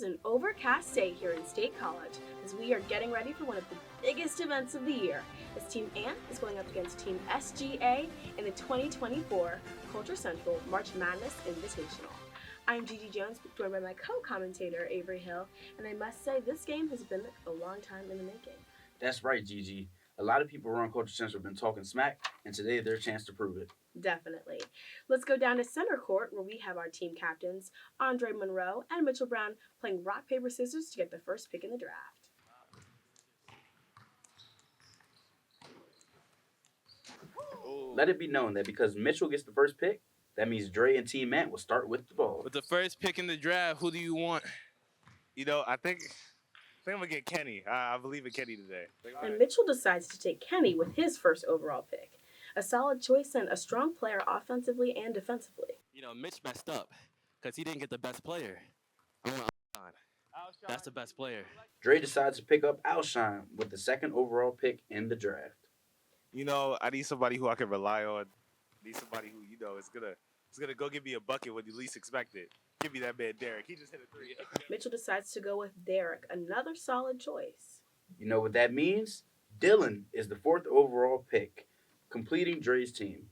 is an overcast day here in State College as we are getting ready for one of the biggest events of the year, as Team Ant is going up against Team SGA in the 2024 Culture Central March Madness Invitational. I'm Gigi Jones, joined by my co-commentator Avery Hill, and I must say this game has been a long time in the making. That's right, Gigi. A lot of people around Culture Central have been talking smack, and today their chance to prove it. Definitely. Let's go down to center court where we have our team captains, Andre Monroe and Mitchell Brown, playing rock, paper, scissors to get the first pick in the draft. Let it be known that because Mitchell gets the first pick, that means Dre and Team Ant will start with the ball. With the first pick in the draft, who do you want? I think I'm going to get Kenny. I believe in Kenny today. And Mitchell decides to take Kenny with his first overall pick. A solid choice and a strong player offensively and defensively. Mitch messed up because he didn't get the best player. I want Alshine. That's the best player. Dre decides to pick up Alshine with the second overall pick in the draft. I need somebody who I can rely on. I need somebody who, is gonna go give me a bucket when you least expect it. Give me that man Derrick. He just hit a three. Mitchell decides to go with Derrick, another solid choice. You know what that means? Dillon is the fourth overall pick, completing Dre's team.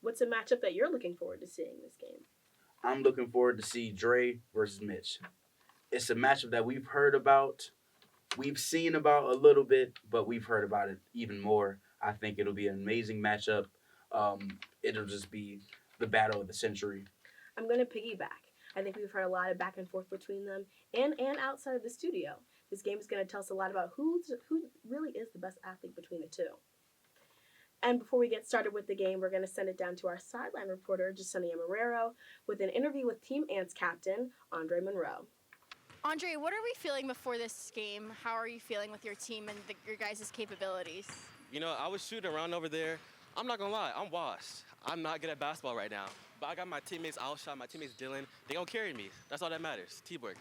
What's a matchup that you're looking forward to seeing this game? I'm looking forward to see Dre versus Mitch. It's a matchup that we've heard about, we've seen about a little bit, but we've heard about it even more. I think it'll be an amazing matchup. It'll just be the battle of the century. I'm going to piggyback. I think we've heard a lot of back and forth between them and outside of the studio. This game is going to tell us a lot about who really is the best athlete between the two. And before we get started with the game, we're going to send it down to our sideline reporter, Jasenia Marrero, with an interview with Team Ant's captain, Andre Monroe. Andre, what are we feeling before this game? How are you feeling with your team and your guys' capabilities? I was shooting around over there. I'm not going to lie. I'm washed. I'm not good at basketball right now. But I got my teammates Alshine, my teammates Dillon. They going to carry me. That's all that matters. Teamwork.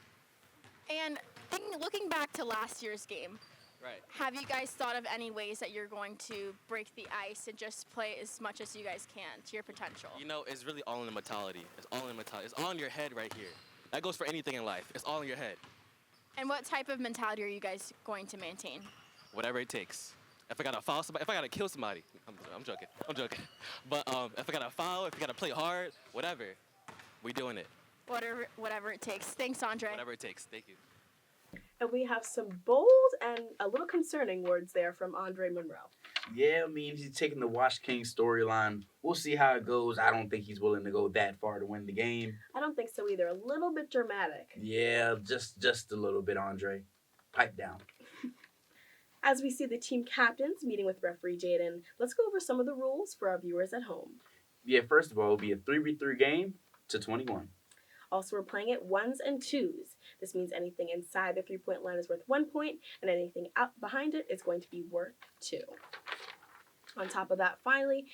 And looking back to last year's game, right. Have you guys thought of any ways that you're going to break the ice and just play as much as you guys can to your potential? It's really all in the mentality. It's all in the mentality. It's all in your head right here. That goes for anything in life. It's all in your head. And what type of mentality are you guys going to maintain? Whatever it takes. If I got to foul somebody, if I got to kill somebody, I'm joking. But if I got to foul, if I got to play hard, whatever, we doing it. Whatever it takes. Thanks, Andre. Whatever it takes. Thank you. And we have some bold and a little concerning words there from Andre Monroe. Yeah, he's taking the Wash King storyline. We'll see how it goes. I don't think he's willing to go that far to win the game. I don't think so either. A little bit dramatic. Yeah, just a little bit, Andre. Pipe down. As we see the team captains meeting with referee Jaden, let's go over some of the rules for our viewers at home. Yeah, first of all, it'll be a 3v3 game to 21. Also, we're playing it ones and twos. This means anything inside the three-point line is worth 1 point, and anything out behind it is going to be worth 2. On top of that, finally,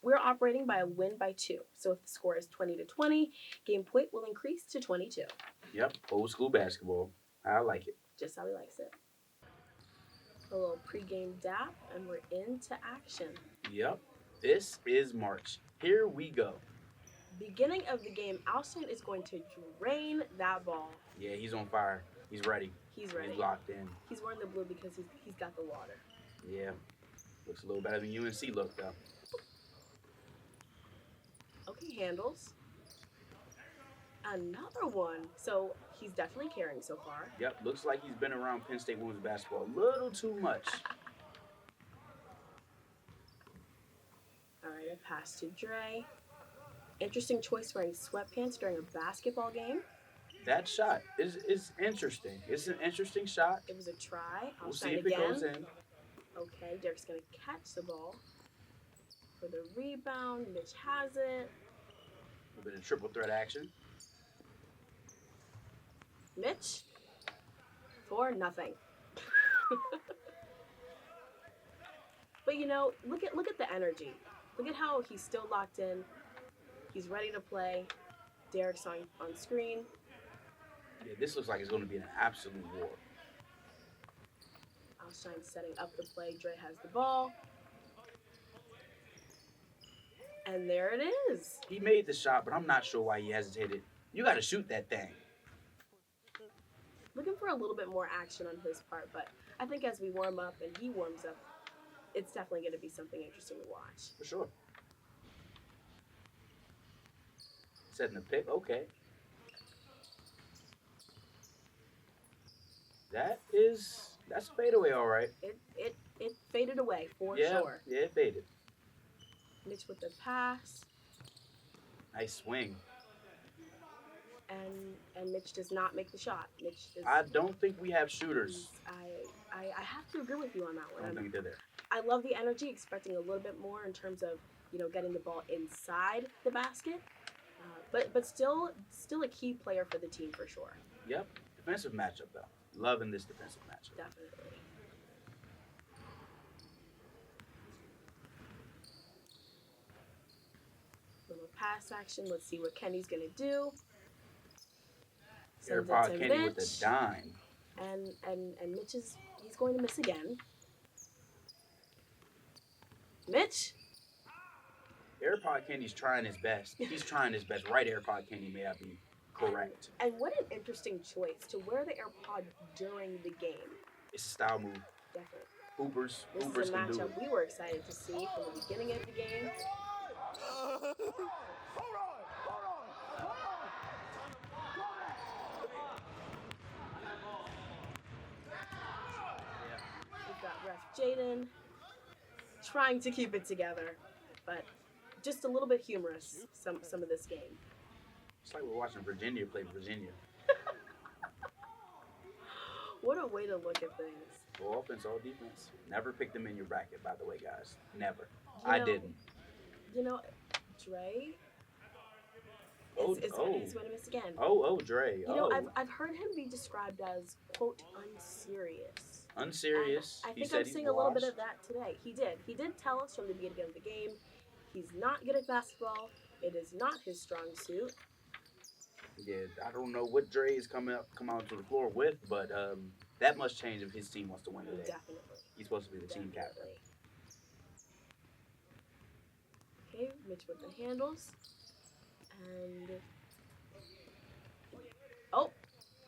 we're operating by a win by 2. So if the score is 20-20, game point will increase to 22. Yep, old school basketball. I like it. Just how he likes it. A little pregame dap, and we're into action. Yep, this is March. Here we go. Beginning of the game, Alshine is going to drain that ball. Yeah, he's on fire. He's ready. He's ready. He's locked in. He's wearing the blue because he's got the water. Yeah, looks a little better than UNC looked, though. Okay, handles. Another one. So he's definitely carrying so far. Yep, looks like he's been around Penn State women's basketball a little too much. All right, a pass to Dre. Interesting choice wearing sweatpants during a basketball game. That shot is interesting. It's an interesting shot. It was a try. We'll see if it goes in. Okay, Derrick's going to catch the ball for the rebound. Mitch has it. A bit of triple threat action. Mitch for nothing. But look at the energy. Look at how he's still locked in. He's ready to play. Derrick's on screen. Yeah, this looks like it's going to be an absolute war. Alshine setting up the play. Dre has the ball. And there it is. He made the shot, but I'm not sure why he hesitated. You got to shoot that thing. looking for a little bit more action on his part, but I think as we warm up and he warms up, it's definitely going to be something interesting to watch. For sure. Setting the pick, okay. That's a fadeaway, all right. It faded away for Yeah, sure. yeah, it faded. Mitch with the pass, Nice swing. and Mitch does not make the shot. Mitch is. I don't think we have shooters. I have to agree with you on that I one. don't think they're there. I love the energy, expecting a little bit more in terms of getting the ball inside the basket, but still a key player for the team for sure. Yep. Defensive matchup though. Loving this defensive matchup. Definitely. Little pass action. Let's see what Kenny's gonna do. Sends it AirPod to Kenny with Mitch, a dime. and Mitch he's going to miss again. Mitch. AirPod Kenny's trying his best. He's trying his best. Right AirPod Kenny may not be correct. And what an interesting choice to wear the AirPod during the game. It's a style move. Definitely. Hoopers This is a can do matchup it. we were excited to see from the beginning of the game. We've got ref Jaden trying to keep it together, but just a little bit humorous some of this game. It's like we're watching Virginia play Virginia. What a way to look at things. All offense, all defense. Never pick them in your bracket, by the way, guys. Never. You I know, didn't. Dre Oh, is oh. going to miss again. Dre. I've heard him be described as, quote, unserious. Unserious. I He think said I'm he seeing a little bit washed. of that today. He did tell us from the beginning of the game he's not good at basketball. It is not his strong suit. Yeah, I don't know what Dre is come out to the floor with, but that must change if his team wants to win today. Definitely. He's supposed to be the team captain. Okay, Mitch with the handles. And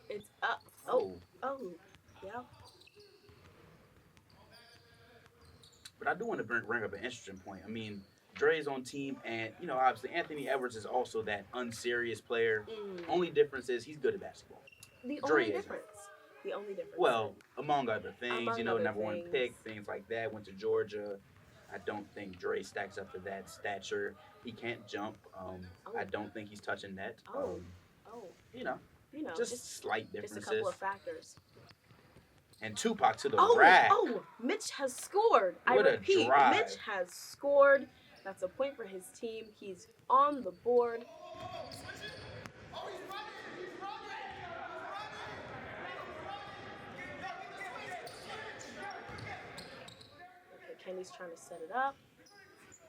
it's up. Oh, yeah. But I do want to bring up an interesting point. I mean, Dre's on team, and obviously Anthony Edwards is also that unserious player. Only difference is he's good at basketball. The Dre only isn't. difference. The only difference. Well, among other things, Among other number one things. pick, things like that. Went to Georgia. I don't think Dre stacks up to that stature. He can't jump. I don't think he's touching net. Oh. Just slight just a differences. couple of factors. And Tupac to the Oh, rack. Mitch has scored. What I a repeat, drive. Mitch has scored. That's a point for his team. He's on the board. Okay, Kenny's trying to set it up.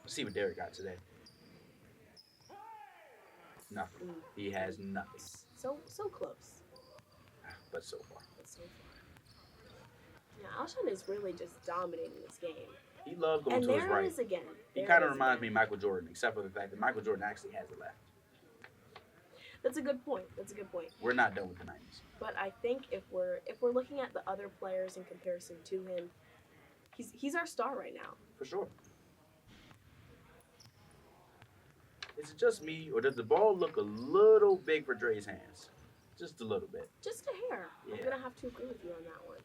Let's see what Derrick got today. Nothing. He has nothing. So close, But so far. but so far. Yeah, Alshine is really just dominating this game. He loves going And to his there right. it is again. He There kind it of is reminds me again. of Michael Jordan, except for the fact that Michael Jordan actually has it left. That's a good point. We're not done with the 90s. But I think if we're looking at the other players in comparison to him, he's our star right now. For sure. Is it just me, or does the ball look a little big for Dre's hands? Just a little bit. Just a hair. Yeah. I'm gonna have to agree with you on that one.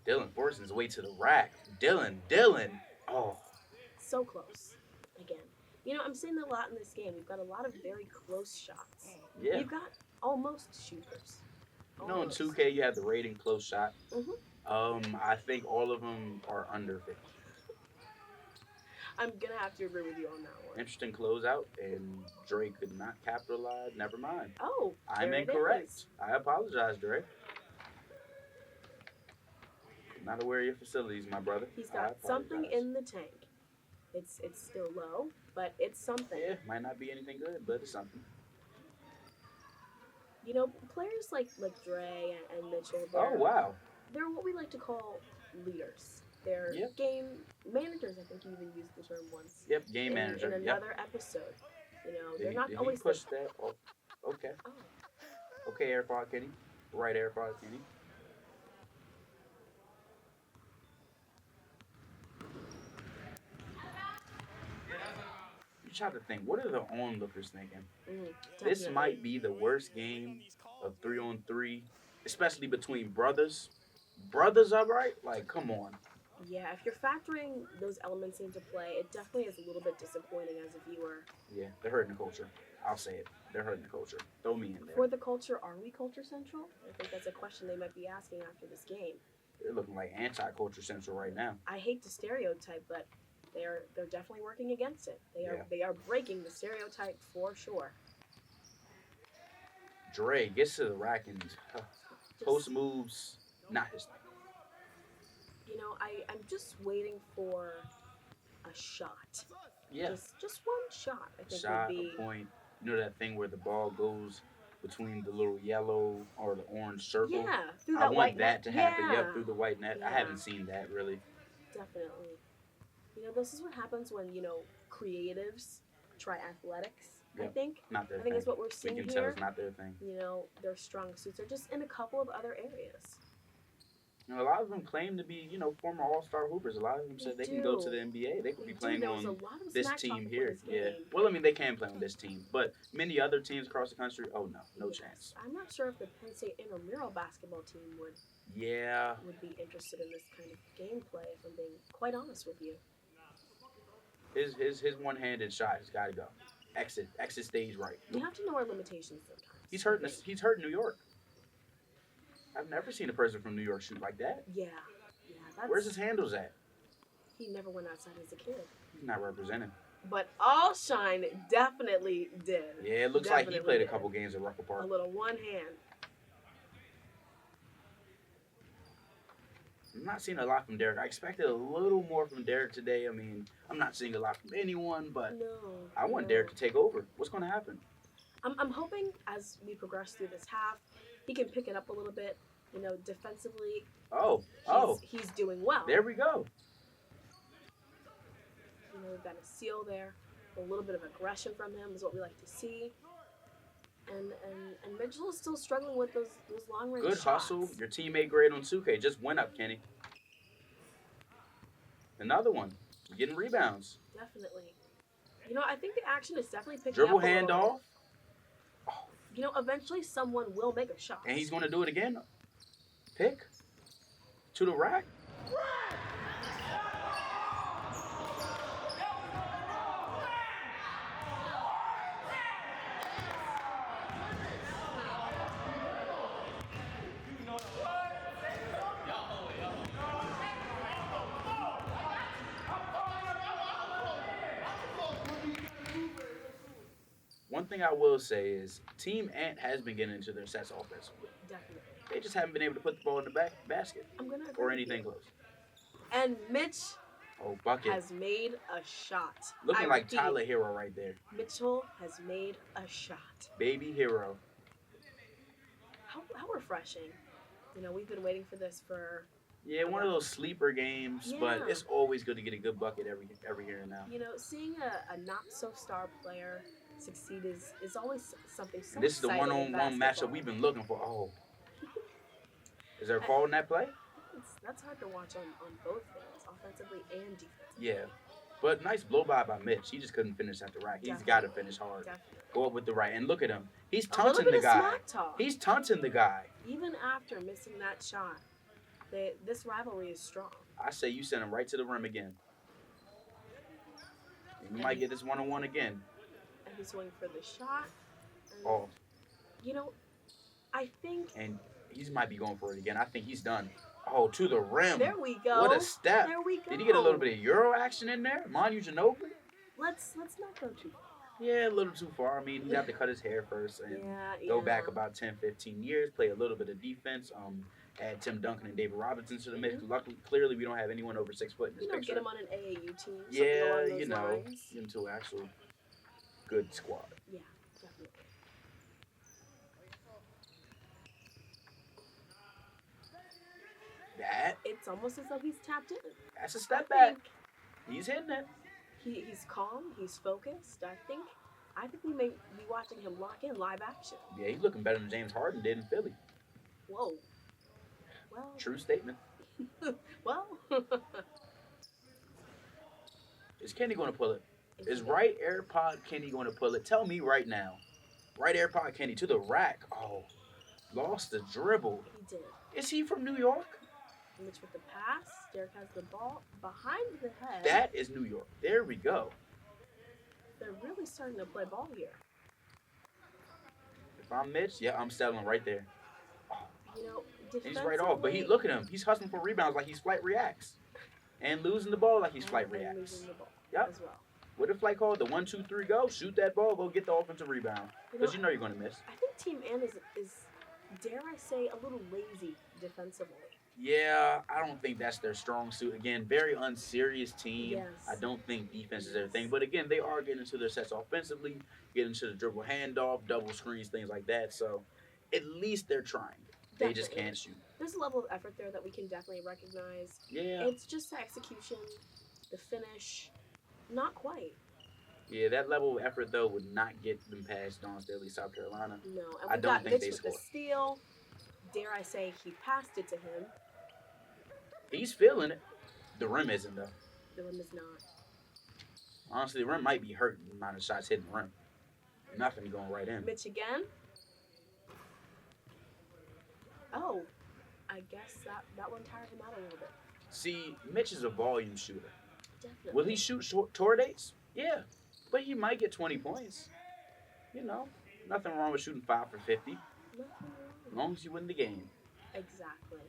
Dillon forcing his way to the rack. Dillon. Oh, So close. Again. I'm seeing a lot in this game. We've got a lot of very close shots. yeah. You've got almost shooters. In Almost. 2K, you have the rating close shot. Mhm. I think all of them are under 50. I'm gonna have to agree with you on that one. Interesting closeout, and Dre could not capitalize. Never mind. Oh, I'm there it incorrect. is. I apologize, Dre. Not aware of your facilities, my brother. He's I got something apologize. in the tank. It's still low, but it's something. Yeah, might not be anything good, but it's something. Players like Dre and Mitchell. Oh, wow. They're what we like to call leaders. They're Yep. game managers. I think you even used the term once. Yep, game in manager. In Yep. another episode. You know, Did they're he, not did always he push that? Oh, okay. Oh. Okay, air pod Kenny. Right air pod Kenny. You try to think, what are the onlookers thinking? This Definitely. might be the worst game of 3-on-3, especially between brothers. Brothers, all right? Like, come on. Yeah, if you're factoring those elements into play, it definitely is a little bit disappointing as a viewer. Yeah, they're hurting the culture. I'll say it. They're hurting the culture. Throw me in there. For the culture, are we culture central? I think that's a question they might be asking after this game. They're looking like anti-culture central right now. I hate to stereotype, but they're definitely working against it. They are breaking the stereotype for sure. Dre gets to the rack and post moves, not his thing. You know, I'm just waiting for a shot. Yeah, Just one shot, I think shot, would be. a point. You know that thing where the ball goes between the little yellow or the orange circle? Yeah, through I that want white that net. to happen. Yeah, Yep, through the white net. I Yeah. haven't seen that really. definitely. You know, this is what happens when, creatives try athletics, I Yep. think. Not their I think thing. it's what we're We seeing can tell here. it's not their thing. You know, their strong suits are just in a couple of other areas. You know, a lot of them claim to be, former All-Star hoopers. A lot of them said they can go to the NBA. They could be playing There was a on lot of this smack talk team before here. this Yeah. game. Well, I mean, they can play on this team, but many other teams across the country, oh no Yes. chance. I'm not sure if the Penn State intramural basketball team Yeah. would be interested in this kind of gameplay, if I'm being quite honest with you. His one-handed shot has got to go. Exit stage right. You have to know our limitations sometimes. He's hurting us. He's hurting New York. I've never seen a person from New York shoot like that. Yeah, that's. Where's his handles at? He never went outside as a kid. He's not representing. But Alshine definitely did. Yeah, it looks like he Definitely played a did. couple games at Rucker A Park. little one hand. I'm not seeing a lot from Derrick. I expected a little more from Derrick today. I mean, I'm not seeing a lot from anyone, but No. I want no. Derrick to take over. What's going to happen? I'm hoping as we progress through this half, he can pick it up a little bit. You know, defensively, he's doing well. There we go. You know, we've got a seal there. A little bit of aggression from him is what we like to see. And Mitchell is still struggling with those long range Good shots. hustle. Your teammate grade on 2K just went up, Kenny. Another one. Getting rebounds. Definitely. You know, I think the action is definitely picking Dribble up a little handoff. bit. You know, eventually someone will make a shot. And he's going to do it again. Pick. To the rack. One thing I will say is Team Ant has been getting into their sets offensively. Definitely. They just haven't been able to put the ball in the basket I'm gonna agree or with anything you. close. And Mitch Oh, bucket. has made a shot. Looking I like repeat, Tyler Hero right there. Mitchell has made a shot. Baby Hero. How refreshing. You know, we've been waiting for this for, Yeah, one of those sleeper games, but Yeah. it's always good to get a good bucket every here and now. you know, seeing a not-so-star player succeed is always something so And this is the exciting in one-on-one matchup basketball. we've been looking for. Oh. Is there a fall in that play? That's hard to watch on both ends, offensively and defensively. Yeah. But nice blow by Mitch. He just couldn't finish at the rack. He's Definitely. got to finish hard. Definitely. Go up with the right. And look at him. He's A little taunting bit the of guy. smack talk. He's taunting the guy. Even after missing that shot, this rivalry is strong. I say you send him right to the rim again. And you might get this one-on-one again. And he's going for the shot. And, Oh, You know, I think and he might be going for it again. I think he's done. Oh, to the rim. there we go. What a step. There we go. Did he get a little bit of Euro action in there? Manu Ginobili? Let's not go too far. Yeah, a little too far. I mean, he'd have to cut his hair first and go back about 10, 15 years, play a little bit of defense, add Tim Duncan and David Robinson to the mix. Luckily, clearly, we don't have anyone over 6 foot in this You know, picture. get him on an AAU team. something Yeah, along those you know, lines. get into an actual good squad. Yeah, definitely. It's almost as though he's tapped in. That's a I step back. think He's hitting it. he's calm. He's focused. I think I think we may be watching him lock in live action. Yeah, he's looking better than James Harden did in Philly. Whoa. Well. True statement. Well. Is Kenny going to pull it? Is right AirPod Kenny going to pull it? Tell me right now. Right AirPod Kenny to the rack. Oh, lost the dribble. He did. Is he from New York? Mitch with the pass. Derrick has the ball behind the head. That is New York. There we go. They're really starting to play ball here. If I'm Mitch, yeah, I'm settling right there. You know, He's right off, but look at him. He's hustling for rebounds like he's flight reacts. And losing the ball like he's flight reacts. Losing the ball Yep. as well. What if flight called the 1, 2, 3 go? Shoot that ball, go get the offensive rebound. Because you know you're going to miss. I think Team Ann is, dare I say, a little lazy defensively. Yeah, I don't think that's their strong suit. Again, very unserious team. Yes. I don't think defense is everything. But again, they are getting into their sets offensively, getting into the dribble handoff, double screens, things like that. So at least they're trying. They just can't shoot. There's a level of effort there that we can definitely recognize. Yeah. It's just the execution, the finish, not quite. Yeah, that level of effort, though, would not get them past Dawn Staley, South Carolina. No. And I we don't got think Mitch they with score. the steal. Dare I say, he passed it to him. He's feeling it. The rim isn't, though. The rim is not. Honestly, the rim might be hurting the amount of shots hitting the rim. Nothing going right in. Mitch again. Oh, I guess that one tired him out a little bit. See, Mitch is a volume shooter. Definitely. Will he shoot tour dates? Yeah. But he might get 20 points. You know, nothing wrong with shooting 5 for 50. Nothing wrong. As long as you win the game. Exactly.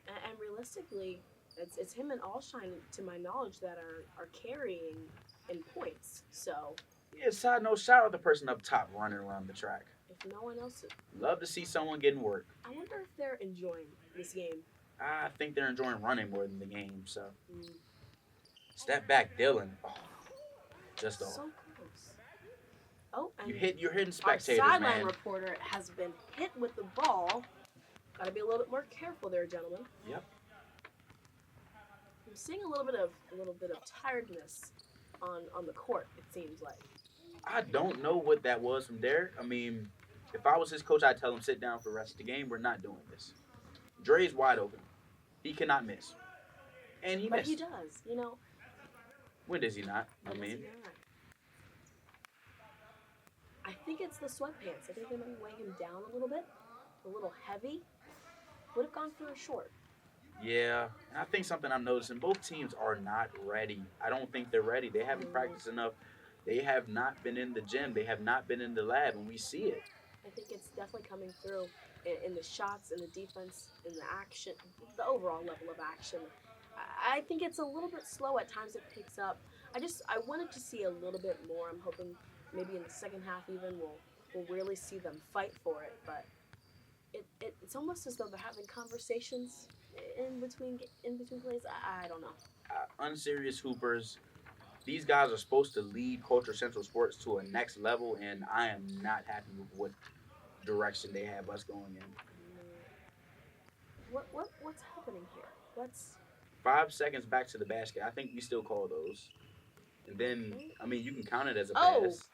And realistically, it's him and Alshine, to my knowledge, that are carrying in points. So, Yeah, side note, shout out the person up top running around the track. if no one else, Love to see someone getting work. I wonder if they're enjoying this game. I think they're enjoying running more than the game, so. Mm. Step back, Dillon. Oh, just off. So close. Oh, and You're hitting our spectators, sideline man. reporter has been hit with the ball. Got to be a little bit more careful there, gentlemen. Yep. I'm seeing a little bit of tiredness on the court. It seems like. I don't know what that was from Derrick. I mean, if I was his coach, I'd tell him sit down for the rest of the game. We're not doing this. Dre's wide open. He cannot miss. And he But missed. he does, you know. When does he not? I When does mean, he not? I think it's the sweatpants. I think they might weigh him down a little bit, a little heavy. Would have gone for a short. yeah. And I think something I'm noticing, both teams are not ready. I don't think they're ready. They haven't practiced enough. They have not been in the gym. They have not been in the lab, and we see it. I think it's definitely coming through in the shots, in the defense, in the action, the overall level of action. I think it's a little bit slow at times. It picks up. I wanted to see a little bit more. I'm hoping maybe in the second half even we'll really see them fight for it. But it's almost as though they're having conversations in between plays. I don't know. Unserious hoopers. These guys are supposed to lead Culture Central Sports to a next level, and I am not happy with what direction they have us going in. What's happening here? 5 seconds back to the basket. I think we still call those. And then, I mean, you can count it as a Oh. pass.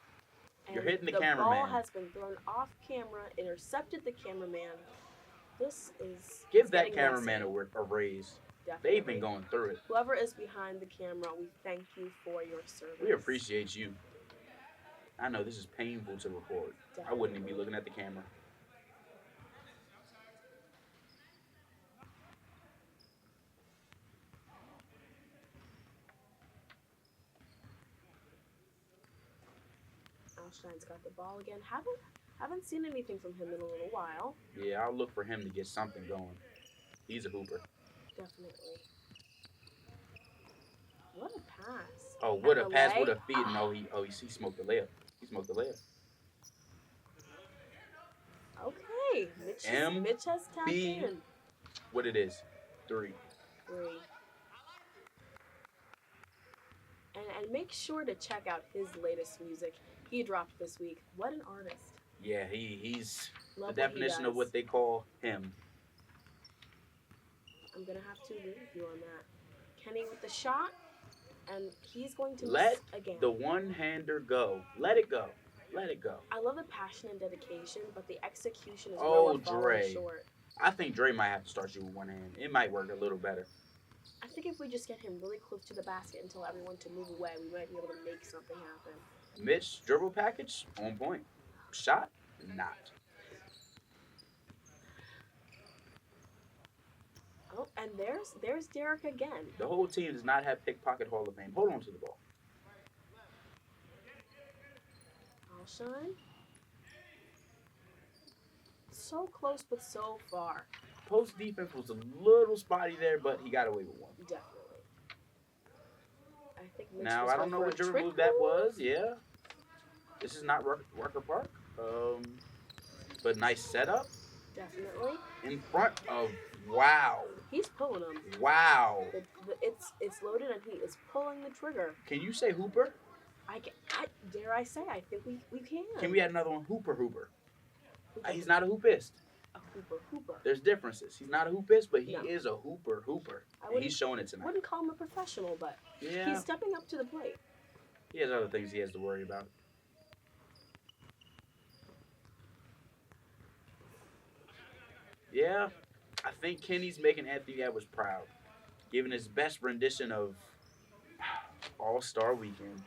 You're And hitting the ball cameraman. has been thrown off camera, intercepted the cameraman. This is Give it's that getting cameraman messy. a raise. Definitely. They've been going through it. Whoever is behind the camera, we thank you for your service. We appreciate you. I know this is painful to record. I wouldn't even be looking at the camera. Alshine's got the ball again. Haven't seen anything from him in a little while. Yeah, I'll look for him to get something going. He's a hooper. Definitely. What a pass. Oh, what a And the pass, leg. what a feed. No, he smoked the layup. He smoked the layup. Okay. Mitch has tapped B. in. What it is? 3. 3. And make sure to check out his latest music he dropped this week. What an artist. Yeah, he's Love the what he definition of does. what they call him. I'm going to have to agree with you on that. Kenny with the shot, and he's going to Let miss again. the one-hander go. Let it go. Let it go. I love the passion and dedication, but the execution is Oh, where we're falling Dre. short. I think Dre might have to start you with one hand. It might work a little better. I think if we just get him really close to the basket and tell everyone to move away, we might be able to make something happen. Mitch, dribble package, on point. Shot, not. Oh, and there's Derrick again. The whole team does not have pickpocket Hall of Fame. Hold on to the ball. Alshine. So close, but so far. Post defense was a little spotty there, but he got away with one. Definitely. I think Mitch Now, was I don't going know for what a dribble trick move that move. was. Yeah. This is not Rucker Park. But nice setup Definitely. in front of, wow. He's pulling him. Wow. It's loaded and he is pulling the trigger. Can you say Hooper? Dare I say, I think we can. Can we add another one? Hooper. Hooper. He's not a hoopist. A hooper. There's differences. He's not a hoopist, but he No. is a hooper. I And he's showing it I tonight. wouldn't call him a professional, but Yeah. he's stepping up to the plate. He has other things he has to worry about. Yeah, I think Kenny's making Anthony Edwards proud, giving his best rendition of All-Star Weekend.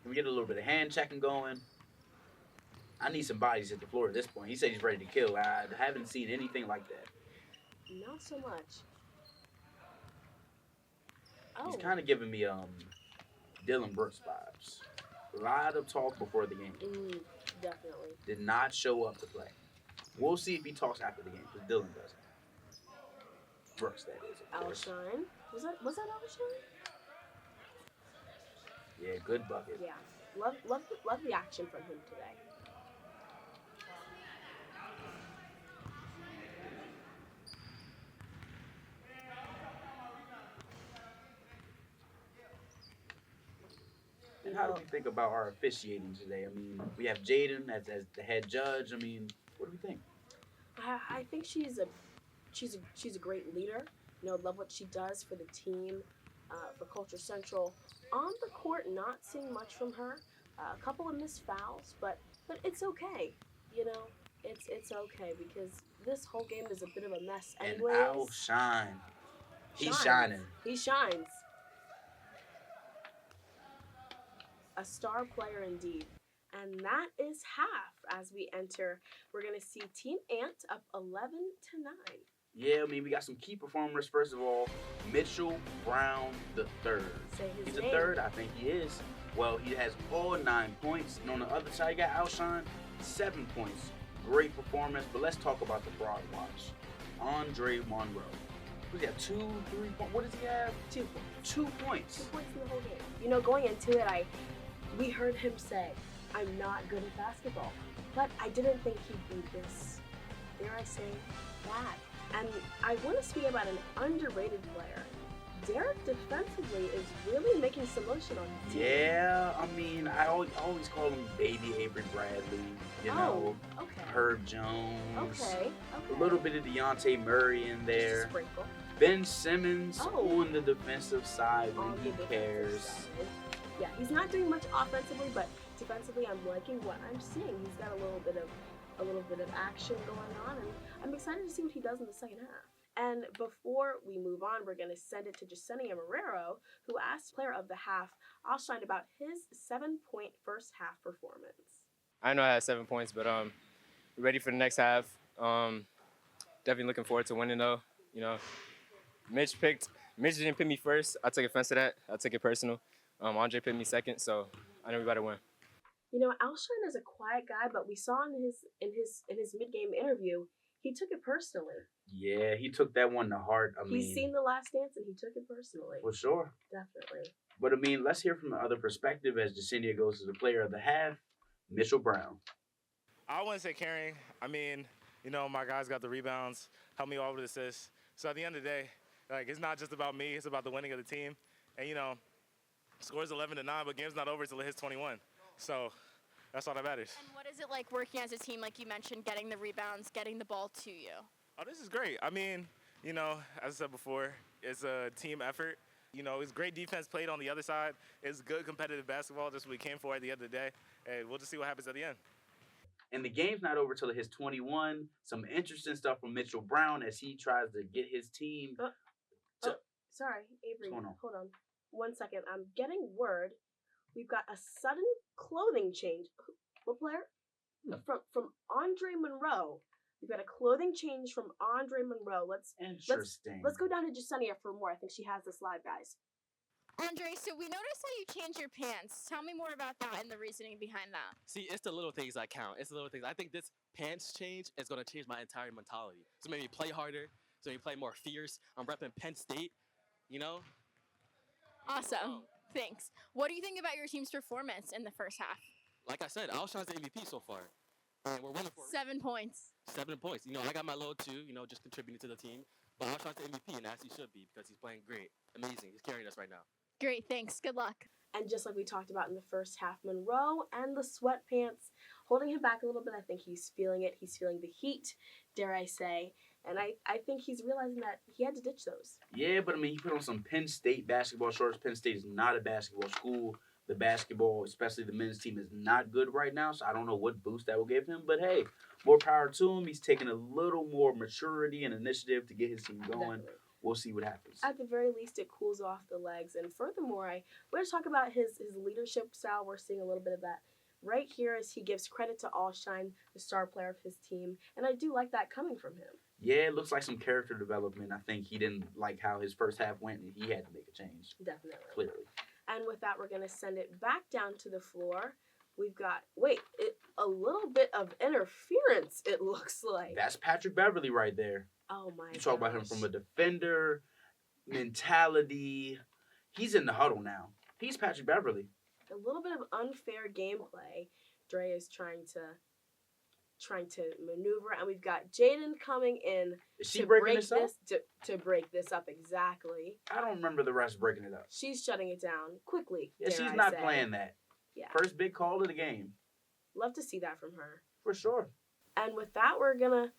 Can we get a little bit of hand checking going? I need some bodies at the floor at this point. He said he's ready to kill. I haven't seen anything like that. Not so much. Oh, He's kind of giving me Dillon Brooks vibes. A lot of talk before the game. definitely. Did not show up to play. We'll see if he talks after the game, because Dillon doesn't. Brooks, that is, of course. Alshine. Was that Alshine? Yeah, good bucket. Yeah. Love the action from him today. And how do we think about our officiating today? I mean, we have Jaden as the head judge. I mean, what do we think? I think she's a great leader. You know, love what she does for the team, for Culture Central. On the court, not seeing much from her. A couple of missed fouls, but it's okay. You know, it's okay because this whole game is a bit of a mess And anyways. Alshine. He's Shines. shining. He shines. A star player indeed. And that is half as we enter. We're going to see Team Ant up 11-9. Yeah, I mean, we got some key performers. First of all, Mitchell Brown the third. Say his He's name. a third? I think he is. Well, he has all 9 points. And on the other side, you got Alshine, 7 points. Great performance. But let's talk about the broad watch. Andre Monroe. What does he have? 2, 3 points? What does he have? 2 points. 2 points. 2 points in the whole game. You know, going into it, we heard him say, I'm not good at basketball. But I didn't think he'd be this, dare I say, bad. And I want to speak about an underrated player. Derrick defensively is really making some motion on his team. Yeah, I mean, I always call him Baby Avery Bradley, you know, okay. Herb Jones, Okay. a little bit of Deontay Murray in Just a there, sprinkle. Ben Simmons Oh. on the defensive side when On he the defensive cares. side. Yeah, he's not doing much offensively, but defensively, I'm liking what I'm seeing. He's got a little bit of action going on, and I'm excited to see what he does in the second half. And before we move on, we're going to send it to Jasenia Marrero, who asked player of the half, Alshine, about his 7-point first half performance. I know I had 7 points, but we're ready for the next half. Definitely looking forward to winning though. You know, Mitch didn't pick me first. I took offense to that. I took it personal. Andre picked me second, so I know we better win. You know, Alshine is a quiet guy, but we saw in his mid-game interview, he took it personally. Yeah, he took that one to heart. I mean, He's seen The Last Dance, and he took it personally. for sure. Definitely. But I mean, let's hear from the other perspective as Jasenia goes to the player of the half, Mitchell Brown. I wouldn't say carrying. I mean, you know, my guys got the rebounds, helped me all with assists. So at the end of the day, like, it's not just about me, it's about the winning of the team. And, you know, scores 11-9, but game's not over until it hits 21. So that's all that matters. And what is it like working as a team, like you mentioned, getting the rebounds, getting the ball to you? Oh, this is great. I mean, you know, as I said before, it's a team effort. You know, it's great defense played on the other side. It's good competitive basketball, just what we came for at the end of the day. And we'll just see what happens at the end. And the game's not over till it hits 21. Some interesting stuff from Mitchell Brown as he tries to get his team. Sorry, Avery. What's going on? Hold on. 1 second. I'm getting word. We've got a sudden clothing change. What player? From Andre Monroe. We've got a clothing change from Andre Monroe. Interesting. Let's go down to Jasenia for more. I think she has this live, guys. Andre, so we noticed that you changed your pants. Tell me more about that and the reasoning behind that. See, it's the little things that count. It's the little things. I think this pants change is going to change my entire mentality. So maybe play harder, so maybe play more fierce. I'm repping Penn State, you know? Awesome. Thanks. What do you think about your team's performance in the first half? Like I said, Alshine's the MVP so far. And we're winning for 7 points. 7 points. You know, I got my load too, you know, just contributing to the team. But Alshine's the MVP, and as he should be, because he's playing great. Amazing. He's carrying us right now. Great, thanks. Good luck. And just like we talked about in the first half, Monroe and the sweatpants holding him back a little bit. I think he's feeling it. He's feeling the heat, dare I say. And I think he's realizing that he had to ditch those. Yeah, but I mean, he put on some Penn State basketball shorts. Penn State is not a basketball school. The basketball, especially the men's team, is not good right now. So I don't know what boost that will give him. But hey, more power to him. He's taking a little more maturity and initiative to get his team going. Definitely. We'll see what happens. At the very least, it cools off the legs. And furthermore, we're going to talk about his leadership style. We're seeing a little bit of that right here as he gives credit to Alshine, the star player of his team. And I do like that coming from him. Yeah, it looks like some character development. I think he didn't like how his first half went, and he had to make a change. Definitely. Clearly. And with that, we're going to send it back down to the floor. We've got, a little bit of interference, it looks like. That's Patrick Beverly right there. Oh, my God. You talk about him from a defender, mentality. He's in the huddle now. He's Patrick Beverly. A little bit of unfair gameplay. Dre is trying to maneuver, and we've got Jaden coming in Is she breaking this up? to break this up exactly. I don't remember the rest breaking it up. She's shutting it down quickly. Yeah, dare she's I not say. playing that. Yeah. First big call of the game. Love to see that from her. For sure. And with that, we're gonna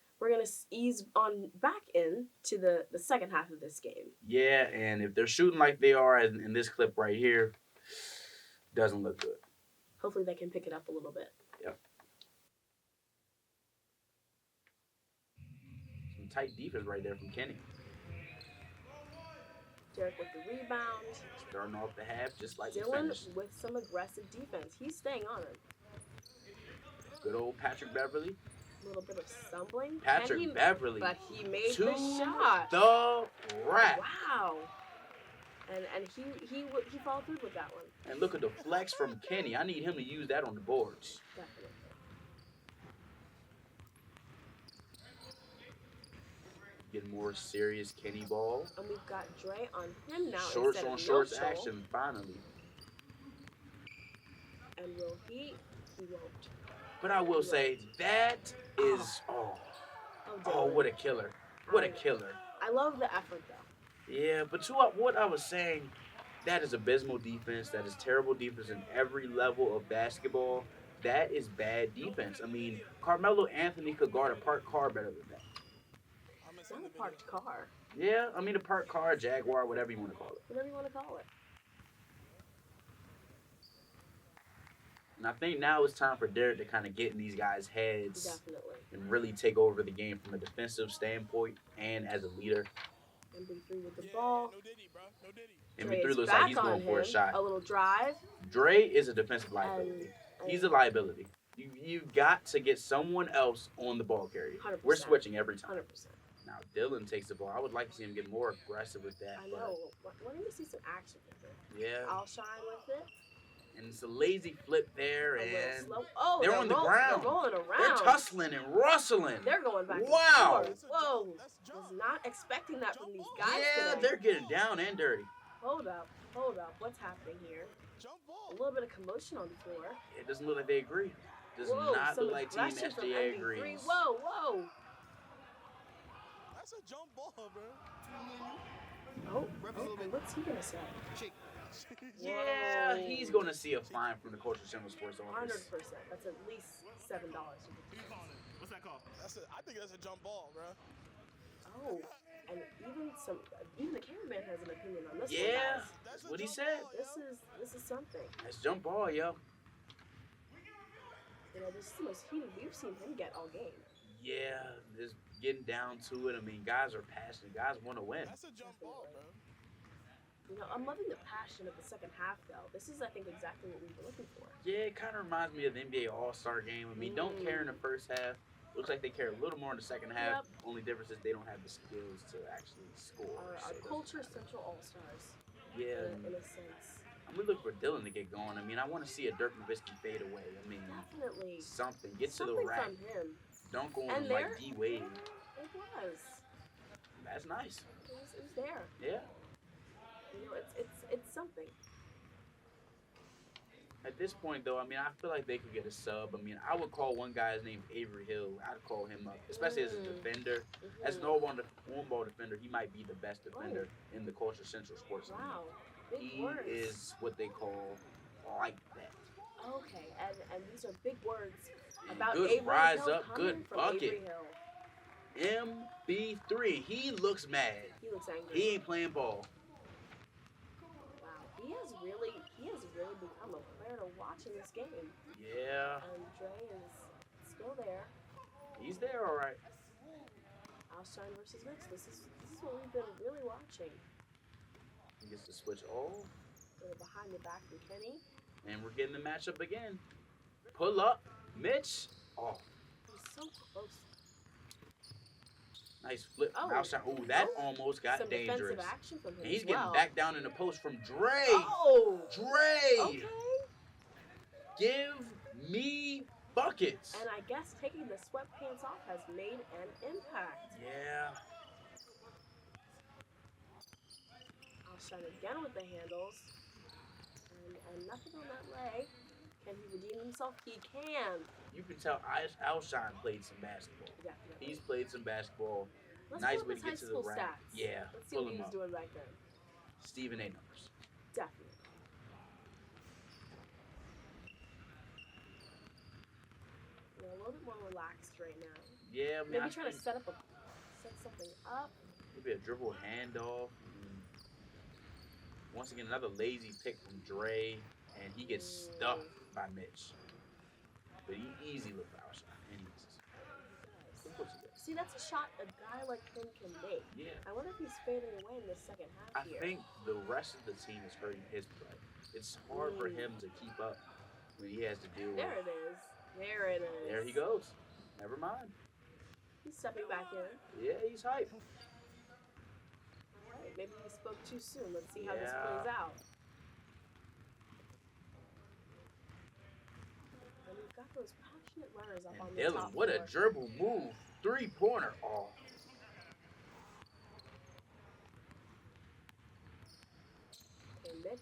ease on back in to the second half of this game. Yeah, and if they're shooting like they are in this clip right here, doesn't look good. Hopefully they can pick it up a little bit. Yep. Some tight defense right there from Kenny. Derrick with the rebound. Starting off the half just like the Dillon finish. with some aggressive defense. He's staying on him. Good old Patrick Beverly. A little bit of stumbling. Patrick Beverly. But he made to the shot. the rack. Wow. And he followed through with that one. And look at the flex from Kenny. I need him to use that on the boards. Definitely. Getting more serious Kenny ball. And we've got Dre on him now. Shorts instead on of shorts Mitchell. action, finally. And will he? He won't. But I will say, that is, Dillon. what a killer. What a killer. I love the effort, though. Yeah, but to what I was saying, that is abysmal defense. That is terrible defense in every level of basketball. That is bad defense. I mean, Carmelo Anthony could guard a parked car better than that. It's not a parked car. Yeah, I mean a parked car, Jaguar, whatever you want to call it. Whatever you want to call it. And I think now it's time for Derrick to kind of get in these guys' heads Definitely. and really take over the game from a defensive standpoint and as a leader. MB3 with the ball. No Diddy, bro. No Diddy. Dre MB3 is looks like back he's on going for a him. shot. A little drive. Dre is a defensive liability. And He's a liability. You've got to get someone else on the ball carrier. 100%. We're switching every time. 100%. Now Dillon takes the ball. I would like to see him get more aggressive with that. I know. Why don't we see some action with it? But yeah. Alshine with it. And it's a lazy flip there, A little and slow. Oh, they're on the ground. They're rolling around. they're tussling and rustling. They're going back. Wow. And forth. Whoa. Was not expecting that from these guys Yeah, today. they're getting down and dirty. Hold up. What's happening here? A little bit of commotion on the floor. It doesn't look like they agree. Does Whoa, not some look like Team aggression from SGA MB3. agrees. Whoa. That's a jump ball, bro. Oh, what's he gonna say? Yeah, Whoa. he's going to see a fine from the Culture Center Sports Office. 100%. That's at least $7. What's that call? I think that's a jump ball, bro. Oh, And even the cameraman has an opinion on this one, Yeah, guys. that's what he said. This is something. Nice jump ball, yo. You know, this is the most heated we've seen him get all game. Yeah, just getting down to it. I mean, guys are passionate. Guys want to win. That's a jump ball, bro. You know, I'm loving the passion of the second half, though. This is, I think, exactly what we were looking for. Yeah, it kind of reminds me of the NBA All-Star game. I mean, don't care in the first half. Looks like they care a little more in the second half. Yep. Only difference is they don't have the skills to actually score. Our so it doesn't Culture matter. Central All-Stars, Yeah, in a sense. I'm really looking for Dillon to get going. I mean, I want to see a Dirk Nowitzki fade away. I mean, Definitely. something. Get to Something the rack. from him. Don't go And on there- like D-Wade. It was. That's nice. It was there. Yeah. You know, it's something. At this point, though, I mean, I feel like they could get a sub. I mean, I would call one guy's name Avery Hill. I'd call him up, especially as a defender. As an on-ball defender, he might be the best defender in the Culture Central Sports League. Wow. Big He words. is what they call like that. Okay, and these are big words about Good Avery rise Hill up, coming good from bucket. Avery Hill. MB3, he looks mad. He looks angry. He ain't playing ball. Wow, he has really become a player to watch in this game. Yeah, And Dre is still there. he's there, all right. Alshine versus Mitch. This is what we've been really watching. He gets to switch off, Little behind the back from Kenny. and we're getting the matchup again. Pull up, Mitch. Oh, He's so close. nice flip. Oh. Alshine. Ooh, that almost got Some dangerous. defensive action from him And he's as getting well. back down in the post from Dre. Oh! Dre, Okay. give me buckets. And I guess taking the sweatpants off has made an impact. Yeah. Alshine again with the handles. And nothing on that leg. Can he redeem himself? He can. You can tell Alshine played some basketball. Definitely. He's played some basketball. Let's nice pull way up to his get high to the school rack. stats. Yeah, Let's see pull what he him was up. doing back then. Stephen A. numbers. Definitely. You know, a little bit more relaxed right now. Yeah, I mean, Maybe I trying to think set something up. maybe a dribble handoff. Once again, another lazy pick from Dre, and he gets stuffed by Mitch. But he easy look for Alshine, and he misses. He puts it there. See, that's a shot a guy like him can make. Yeah. I wonder if he's fading away in the second half I here. think the rest of the team is hurting his play. It's hard for him to keep up when he has to deal with. There it is. There it is. There he goes. Never mind. He's stepping back in. Yeah, he's hype. Alright, maybe he spoke too soon. Let's see how this Yeah. plays out. And we've got those passionate runners up on And the Dillon, top what a floor. dribble move. 3-pointer. Oh. Okay, Mitch.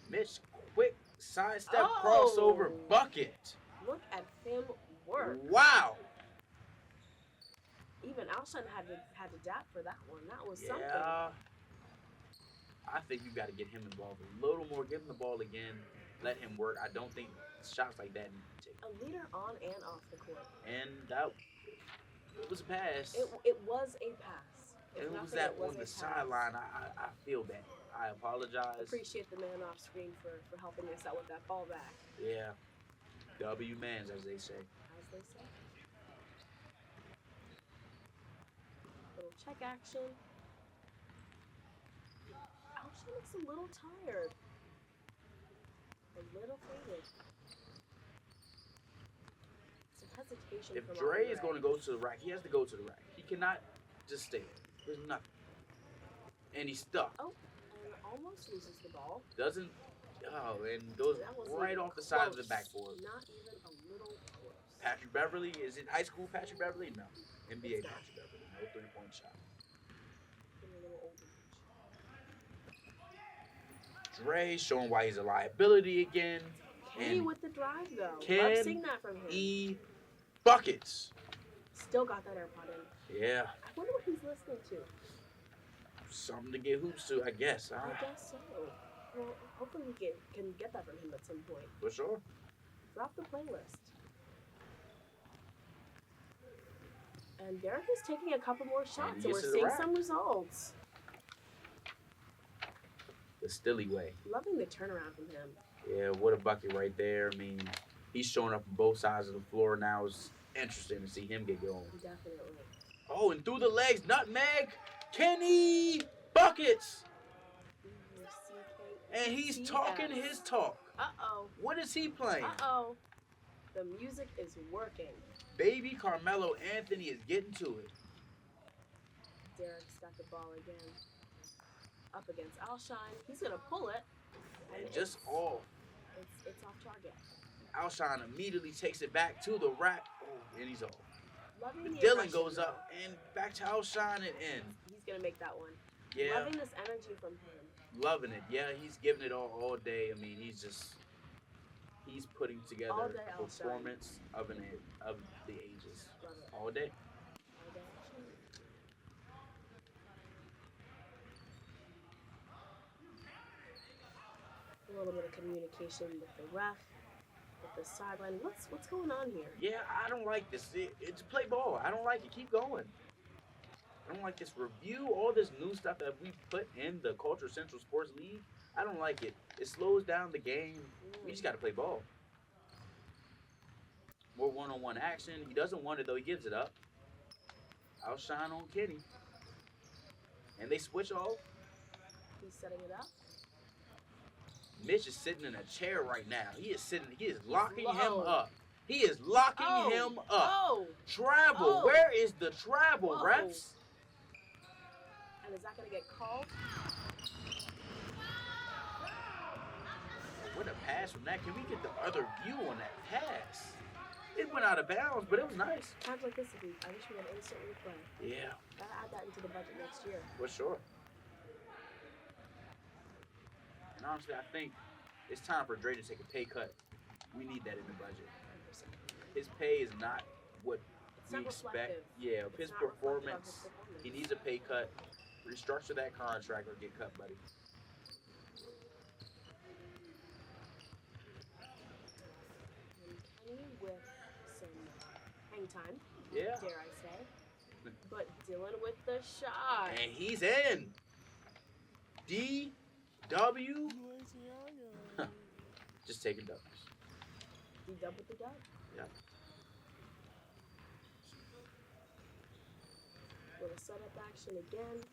Mitch, quick sidestep Oh. crossover bucket. Look at him work. Wow. Even Alshine had to adapt for that one. That was something. Yeah. I think you got to get him involved a little more. Give him the ball again. Let him work. I don't think shots like that need to take. A leader on and off the court. And that it was a pass. It was a pass. If It was nothing, that it was on a the pass. sideline. I feel bad. I apologize. Appreciate the man off screen for helping us out with that ball back, Yeah. W mans, as they say. as they say. Little check action. Alshine looks a little tired. A little faded. Some hesitation If from Dre is Andre. going to go to the rack, he has to go to the rack. He cannot just stay there. There's nothing. And he's stuck. Oh, and almost loses the ball. Doesn't. Oh, and goes That wasn't right even off the side of the close. backboard. Not even a little close. Patrick Beverly, is it high school Patrick Beverly? No. NBA It's not. Patrick Beverly. No 3-point shot. Getting a little older. Dre showing why he's a liability again. Kenny And with the drive though. Ken Love seeing that from him. buckets. Still got that AirPod in. Yeah. I wonder what he's listening to. Something to get hoops to, I guess. I guess so. Well, hopefully we can get that from him at some point. For sure. Drop the playlist. And Derrick is taking a couple more shots, and we're this is a seeing wrap. some results. The Stilley way. Loving the turnaround from him. Yeah, what a bucket right there. I mean, he's showing up on both sides of the floor now. It's interesting to see him get going. Definitely. Oh, and through the legs, nutmeg, Kenny, buckets. And he's talking his talk. Uh-oh. What is he playing? Uh-oh. The music is working. Baby Carmelo Anthony is getting to it. Derrick's got the ball again. Up against Alshine. He's going to pull it. And just off. It's off target. Alshine immediately takes it back to the rack. Oh, and he's off. Loving But the Dillon aggression, goes up and back to Alshine and in. He's going to make that one. Yeah. Loving this energy from him. Loving it. Yeah, he's giving it all day. I mean, he's putting together All day, a performance of the ages. Love it. All day. All day. A little bit of communication with the ref, with the sideline. What's going on here? Yeah, I don't like this. It's play ball. I don't like it. Keep going. I don't like this review, all this new stuff that we put in the Culture Central Sports League. I don't like it. It slows down the game. We just got to play ball. More one-on-one action. He doesn't want it, though. He gives it up. Alshine on Kenny. And they switch off. He's setting it up. Mitch is sitting in a chair right now. He is locking him up. He is locking him up. Oh! Travel. Oh. Where is the travel, Oh. refs? And is that going to get called? What a pass from that. Can we get the other view on that pass? It went out of bounds, but it was nice. Times like this, I wish we had instant replay. Yeah, Gotta add that into the budget next year. for sure. And honestly, I think it's time for Dre to take a pay cut. We need that in the budget. 100%. His pay is not what It's we not expect. reflective. Yeah, of It's his not reflective of performance. his performance. He needs a pay cut. Restructure that contract or get cut, buddy. And Kenny with some hang time, Yeah. dare I say. But Dillon with the shot. And he's in. D-W. Just taking W's. He dub with the dub. Yeah. Little setup action again.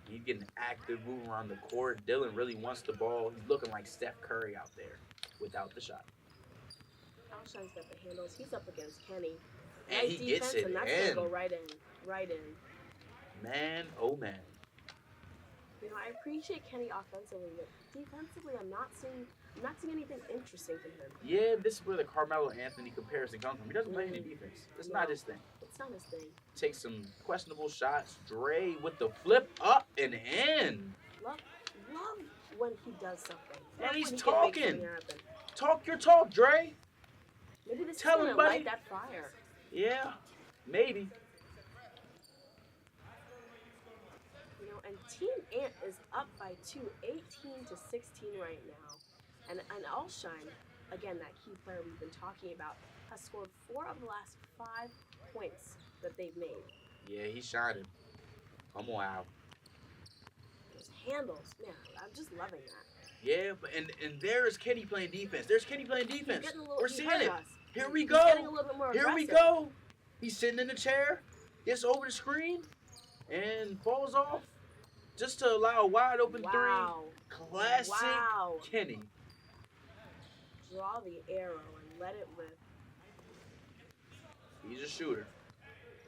He's getting active, moving around the court. Dillon really wants the ball. He's looking like Steph Curry out there without the shot. Alshine's got the handles. He's up against Kenny. And Nice he gets it and that's in. gonna go right in. Man, oh man. You know, I appreciate Kenny offensively, but defensively, I'm not seeing anything interesting from him. Yeah, this is where the Carmelo Anthony comparison comes from. He doesn't play any defense. That's not his thing. It's not his thing. Takes some questionable shots. Dre with the flip up and in. Love when he does something. And Love he's when he can make talking. something happen. Talk your talk, Dre. Maybe this Tell is him, gonna buddy. light that fire. Yeah, maybe. You know, and Team Ant is up by 2, 18-16 right now. And Alshine, again, that key player we've been talking about, has scored 4 of the last 5 points that they've made. Yeah, he's shining. Come on, Al. Those handles, man, I'm just loving that. Yeah, but and there is Kenny playing defense. There's Kenny playing defense. He's getting a little, We're he seeing heard it. us. Here we He's go. getting a little bit more Here we aggressive. go. He's sitting in the chair, gets over the screen, and falls off just to allow a wide open Wow. three. Classic Wow. Kenny. Draw the arrow and let it rip. He's a shooter.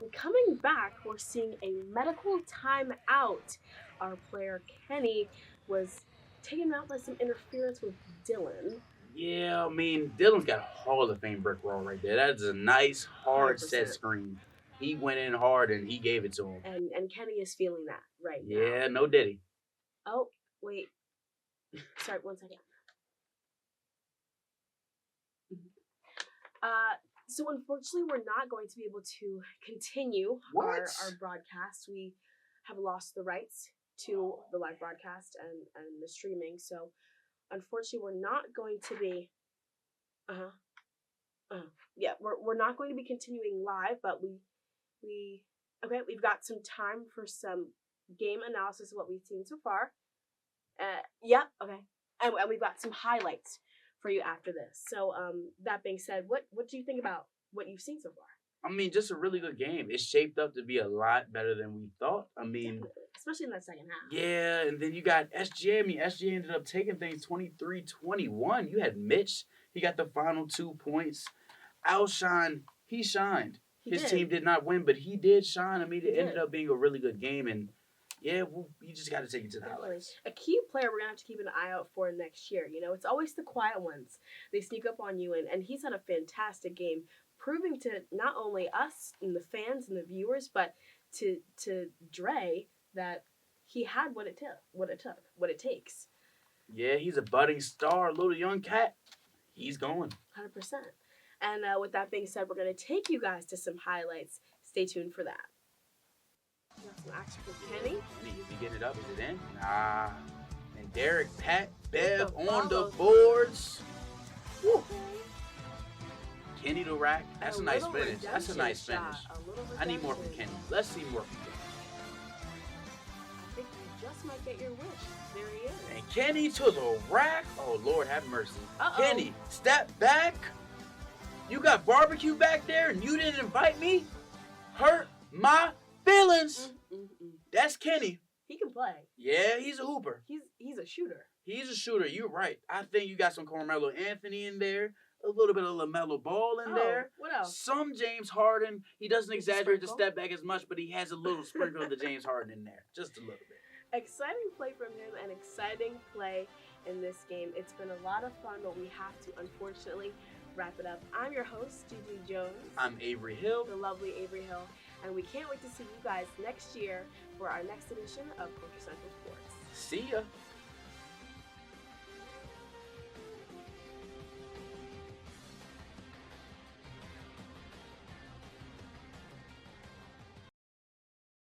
And coming back, we're seeing a medical timeout. Our player Kenny was taken out by some interference with Dillon. Yeah, I mean, Dillon's got a Hall of Fame brick wall right there. That is a nice, hard 100%. set screen. He went in hard and he gave it to him. And Kenny is feeling that right now. Yeah, no diddy. Oh, wait. Sorry, one second. So unfortunately, we're not going to be able to continue our broadcast. We have lost the rights to the live broadcast and the streaming. So unfortunately, we're not going to be. Yeah, we're not going to be continuing live, but we've got some time for some game analysis of what we've seen so far. Okay. And we've got some highlights for you after this. So, that being said, what do you think about what you've seen so far? I mean, just a really good game. It's shaped up to be a lot better than we thought. I mean, Definitely. Especially in that second half. yeah, and then you got SGA. I mean, SGA ended up taking things 23-21. You had Mitch. He got the final 2 points. Alshine, he shined. His team did not win, but he did shine. I mean, it ended up being a really good game. And, yeah, you just got to take it to the highlights. A key player we're going to have to keep an eye out for next year. You know, it's always the quiet ones. They sneak up on you, and he's had a fantastic game, proving to not only us and the fans and the viewers, but to Dre that he had what it takes. Yeah, he's a budding star, a little young cat. He's going. 100%. And with that being said, we're going to take you guys to some highlights. Stay tuned for that. We got some action for Kenny. Is he getting it up? Is it in? Nah. And Derrick, Pat, Bev the on the follows. boards. Woo. Okay. Kenny to rack. That's a nice little finish. That's a nice redemption finish. shot. A little I need more from redemption. Kenny. Let's see more from Kenny. I think you just might get your wish. There he is. And Kenny to the rack. Oh, Lord, have mercy. Uh-oh. Kenny, step back. You got barbecue back there and you didn't invite me? Hurt my feelings. That's Kenny. He can play. Yeah, he's a hooper. He's a shooter. He's a shooter. You're right. I think you got some Carmelo Anthony in there. A little bit of LaMelo Ball in there. What else? Some James Harden. He doesn't exaggerate the sprinkle? step back as much, but he has a little sprinkle of the James Harden in there. Just a little bit. Exciting play from him and exciting play in this game. It's been a lot of fun, but we have to unfortunately wrap it up. I'm your host, Gigi Jones. I'm Avery Hill. The lovely Avery Hill. And we can't wait to see you guys next year for our next edition of Culture Central Sports. See ya.